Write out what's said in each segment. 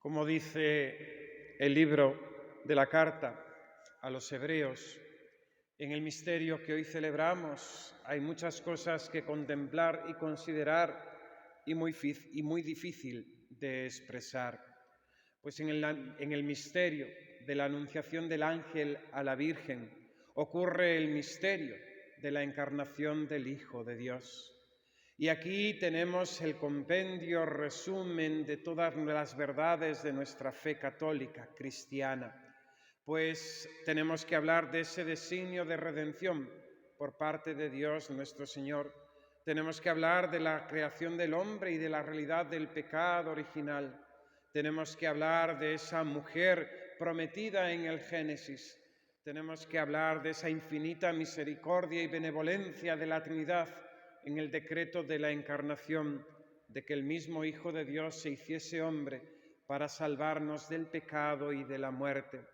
Como dice el libro de la carta a los Hebreos, en el misterio que hoy celebramos hay muchas cosas que contemplar y considerar y muy difícil de expresar. Pues en el misterio de la anunciación del ángel a la Virgen ocurre el misterio de la encarnación del Hijo de Dios. Y aquí tenemos el compendio resumen de todas las verdades de nuestra fe católica cristiana, pues tenemos que hablar de ese designio de redención por parte de Dios nuestro Señor. Tenemos que hablar de la creación del hombre y de la realidad del pecado original. Tenemos que hablar de esa mujer prometida en el Génesis. Tenemos que hablar de esa infinita misericordia y benevolencia de la Trinidad en el decreto de la encarnación, de que el mismo Hijo de Dios se hiciese hombre para salvarnos del pecado y de la muerte.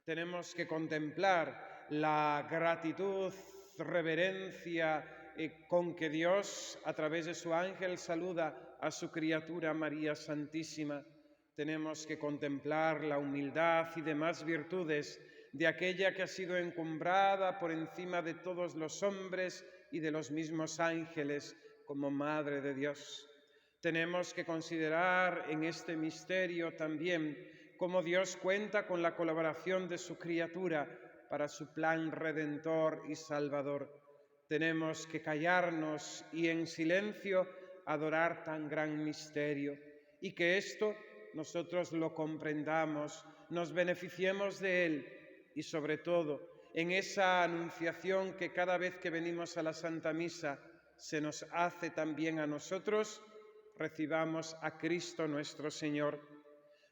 Tenemos que contemplar la gratitud, reverencia con que Dios, a través de su ángel, saluda a su criatura María Santísima. Tenemos que contemplar la humildad y demás virtudes de aquella que ha sido encumbrada por encima de todos los hombres y de los mismos ángeles como Madre de Dios. Tenemos que considerar en este misterio también cómo Dios cuenta con la colaboración de su criatura para su plan redentor y salvador. Tenemos que callarnos y en silencio adorar tan gran misterio, y que esto nosotros lo comprendamos, nos beneficiemos de él y sobre todo en esa anunciación que cada vez que venimos a la Santa Misa se nos hace también a nosotros, recibamos a Cristo nuestro Señor.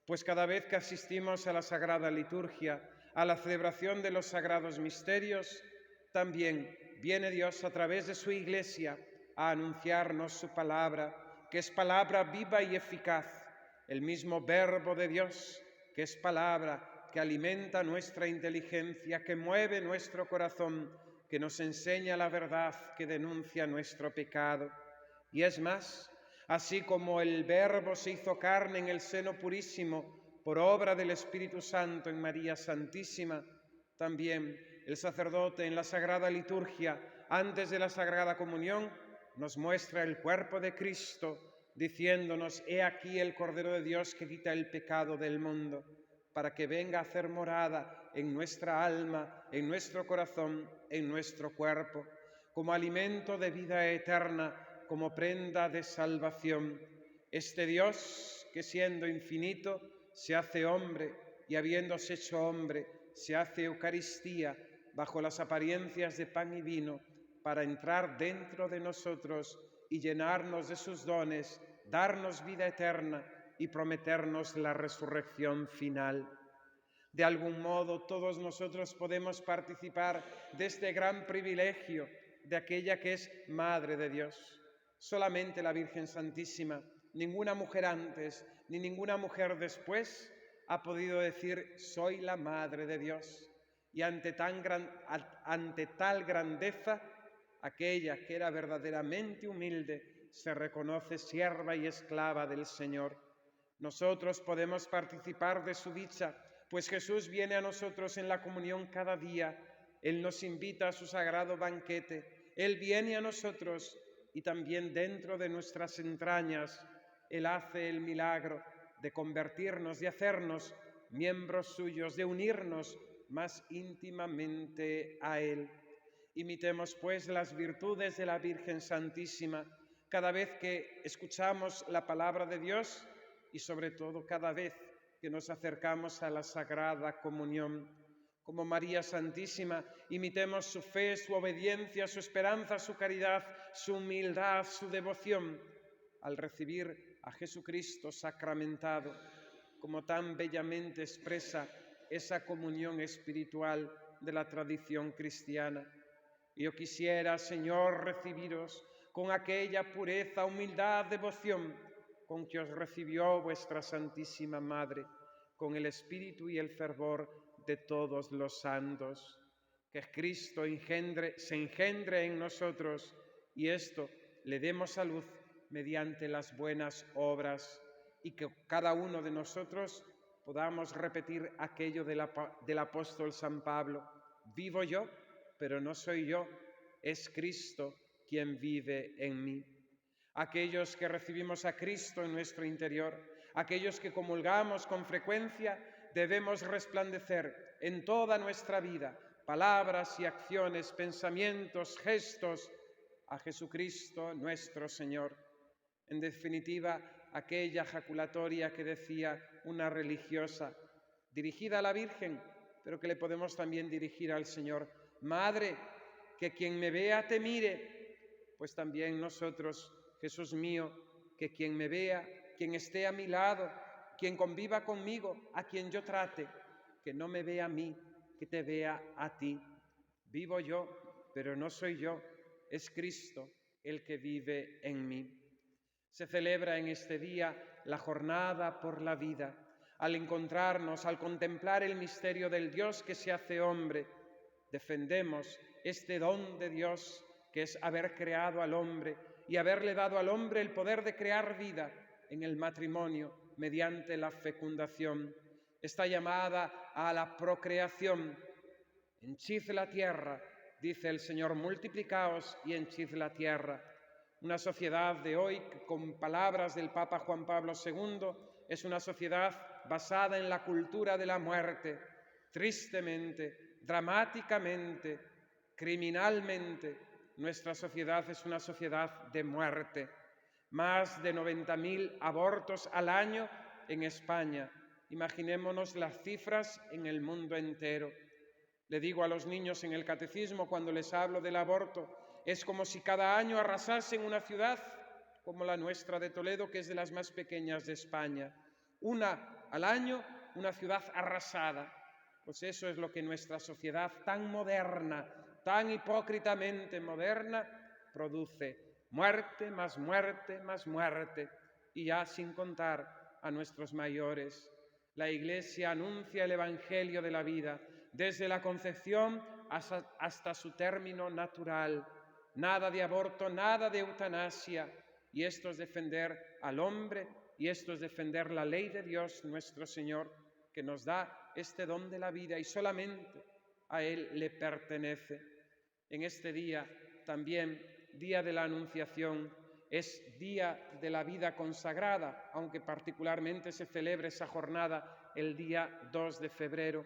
Pues cada vez que asistimos a la Sagrada Liturgia, a la celebración de los sagrados misterios, también viene Dios a través de su Iglesia a anunciarnos su palabra, que es palabra viva y eficaz, el mismo Verbo de Dios, que es palabra que alimenta nuestra inteligencia, que mueve nuestro corazón, que nos enseña la verdad, que denuncia nuestro pecado. Y es más, así como el Verbo se hizo carne en el seno purísimo por obra del Espíritu Santo en María Santísima, también el sacerdote en la Sagrada Liturgia, antes de la Sagrada Comunión, nos muestra el cuerpo de Cristo, diciéndonos: he aquí el Cordero de Dios que quita el pecado del mundo, para que venga a hacer morada en nuestra alma, en nuestro corazón, en nuestro cuerpo, como alimento de vida eterna, como prenda de salvación. Este Dios, que siendo infinito, se hace hombre, y habiéndose hecho hombre, se hace Eucaristía bajo las apariencias de pan y vino, para entrar dentro de nosotros y llenarnos de sus dones, darnos vida eterna y prometernos la resurrección final. De algún modo todos nosotros podemos participar de este gran privilegio de aquella que es Madre de Dios. Solamente la Virgen Santísima, ninguna mujer antes ni ninguna mujer después ha podido decir: soy la Madre de Dios. Y ante tal grandeza, aquella que era verdaderamente humilde se reconoce sierva y esclava del Señor. Nosotros podemos participar de su dicha, pues Jesús viene a nosotros en la comunión cada día. Él nos invita a su sagrado banquete. Él viene a nosotros y también dentro de nuestras entrañas Él hace el milagro de convertirnos, de hacernos miembros suyos, de unirnos más íntimamente a Él. Imitemos pues las virtudes de la Virgen Santísima cada vez que escuchamos la palabra de Dios y sobre todo cada vez que nos acercamos a la Sagrada Comunión. Como María Santísima, imitemos su fe, su obediencia, su esperanza, su caridad, su humildad, su devoción al recibir a Jesucristo sacramentado, como tan bellamente expresa esa comunión espiritual de la tradición cristiana. Yo quisiera, Señor, recibiros con aquella pureza, humildad, devoción con que os recibió vuestra Santísima Madre, con el espíritu y el fervor de todos los santos. Que Cristo se engendre en nosotros y esto le demos a luz mediante las buenas obras, y que cada uno de nosotros podamos repetir aquello del apóstol San Pablo: vivo yo, pero no soy yo, es Cristo quien vive en mí. Aquellos que recibimos a Cristo en nuestro interior, aquellos que comulgamos con frecuencia, debemos resplandecer en toda nuestra vida, palabras y acciones, pensamientos, gestos, a Jesucristo nuestro Señor. En definitiva, aquella jaculatoria que decía una religiosa, dirigida a la Virgen, pero que le podemos también dirigir al Señor: Madre, que quien me vea te mire. Pues también nosotros, Jesús mío, que quien me vea, quien esté a mi lado, quien conviva conmigo, a quien yo trate, que no me vea a mí, que te vea a ti. Vivo yo, pero no soy yo, es Cristo el que vive en mí. Se celebra en este día la jornada por la vida. Al encontrarnos, al contemplar el misterio del Dios que se hace hombre, defendemos este don de Dios que es haber creado al hombre y haberle dado al hombre el poder de crear vida en el matrimonio mediante la fecundación. Esta llamada a la procreación: henchid la tierra, dice el Señor, multiplicaos y henchid la tierra. Una sociedad de hoy que, con palabras del Papa Juan Pablo II, es una sociedad basada en la cultura de la muerte. Tristemente, dramáticamente, criminalmente, nuestra sociedad es una sociedad de muerte. Más de 90.000 abortos al año en España. Imaginémonos las cifras en el mundo entero. Le digo a los niños en el catecismo, cuando les hablo del aborto, es como si cada año arrasasen una ciudad como la nuestra de Toledo, que es de las más pequeñas de España. Una al año, una ciudad arrasada. Pues eso es lo que nuestra sociedad tan moderna, tan hipócritamente moderna, produce. Muerte, más muerte, más muerte. Y ya sin contar a nuestros mayores. La Iglesia anuncia el Evangelio de la vida desde la concepción hasta su término natural. Nada de aborto, nada de eutanasia. Y esto es defender al hombre, y esto es defender la ley de Dios, nuestro Señor, que nos da este don de la vida y solamente a Él le pertenece. En este día, también, día de la Anunciación, es día de la vida consagrada, aunque particularmente se celebre esa jornada el día 2 de febrero.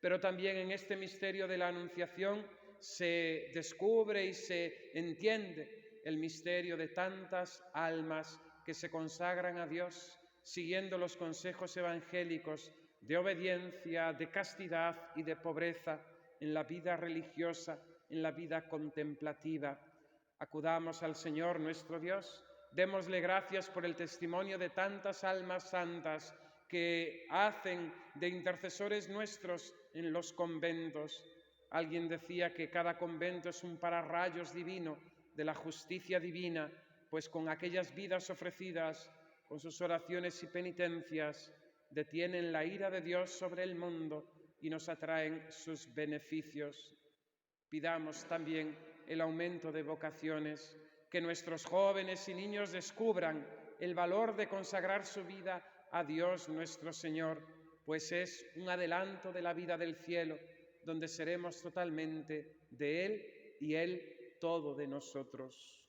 Pero también en este misterio de la Anunciación se descubre y se entiende el misterio de tantas almas que se consagran a Dios siguiendo los consejos evangélicos de obediencia, de castidad y de pobreza en la vida religiosa, en la vida contemplativa. Acudamos al Señor nuestro Dios, démosle gracias por el testimonio de tantas almas santas que hacen de intercesores nuestros en los conventos. Alguien decía que cada convento es un pararrayos divino de la justicia divina, pues con aquellas vidas ofrecidas, con sus oraciones y penitencias, detienen la ira de Dios sobre el mundo y nos atraen sus beneficios. Pidamos también el aumento de vocaciones, que nuestros jóvenes y niños descubran el valor de consagrar su vida a Dios nuestro Señor, pues es un adelanto de la vida del cielo, donde seremos totalmente de Él y Él todo de nosotros.